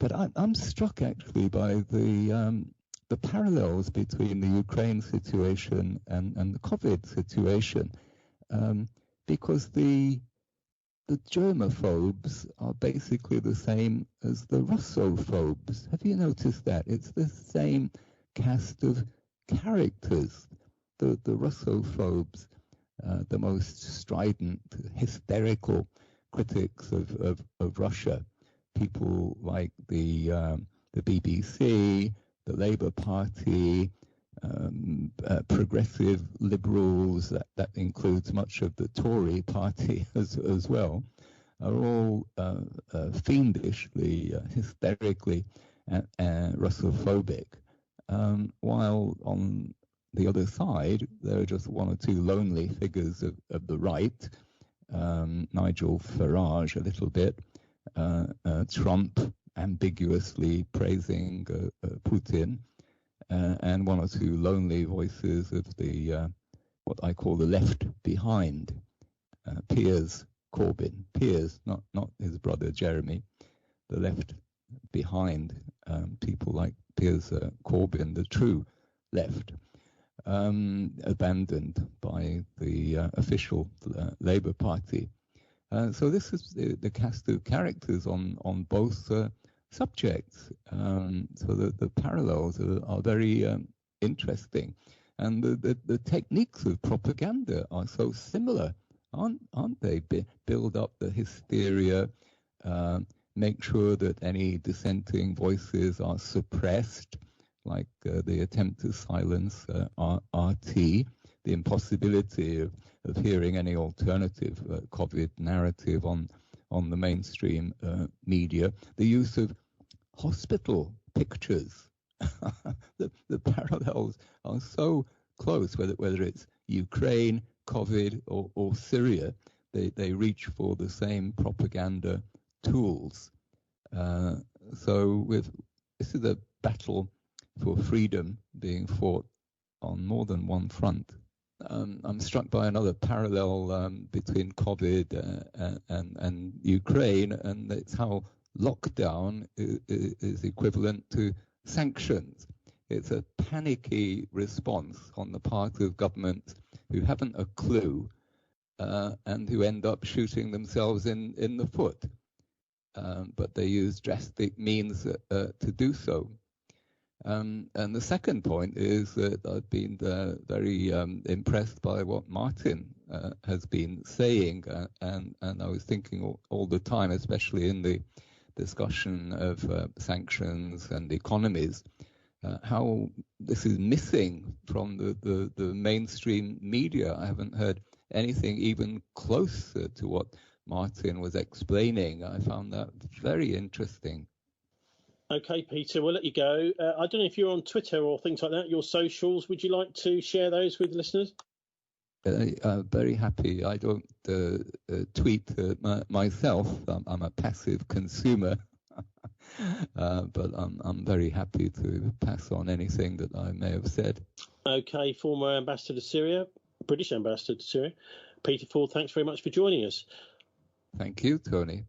But I'm struck actually by the parallels between the Ukraine situation and the COVID situation, because the germophobes are basically the same as the Russophobes. Have you noticed that? It's the same cast of characters. The Russophobes, the most strident, hysterical critics of Russia, people like the BBC, the Labour Party, progressive liberals, that includes much of the Tory party as well, are all fiendishly, hysterically Russophobic, while on the other side there are just one or two lonely figures of the right, Nigel Farage a little bit, Trump ambiguously praising Putin, and one or two lonely voices of the what I call the left behind, Piers Corbyn, not his brother Jeremy, the left behind, people like Piers Corbyn, the true left, abandoned by the official Labour Party. So this is the cast of characters on both subjects. So the parallels are very interesting, and the techniques of propaganda are so similar, aren't they? Build up the hysteria, make sure that any dissenting voices are suppressed, like the attempt to silence RT, the impossibility of hearing any alternative COVID narrative on the mainstream media, the use of hospital pictures. the parallels are so close, whether it's Ukraine, COVID, or Syria, they reach for the same propaganda tools. So this is a battle for freedom being fought on more than one front. I'm struck by another parallel between COVID and Ukraine, and it's how lockdown is equivalent to sanctions. It's a panicky response on the part of governments who haven't a clue and who end up shooting themselves in the foot. But they use drastic means to do so. And the second point is that I've been very impressed by what Martin has been saying, and I was thinking all the time, especially in the discussion of sanctions and economies, how this is missing from the mainstream media. I haven't heard anything even close to what Martin was explaining. I found that very interesting. Okay, Peter, we'll let you go. I don't know if you're on Twitter or things like that, your socials. Would you like to share those with listeners? Very happy. I don't tweet myself. I'm a passive consumer, but I'm very happy to pass on anything that I may have said. Okay, former ambassador to Syria, British ambassador to Syria, Peter Ford, thanks very much for joining us. Thank you, Tony.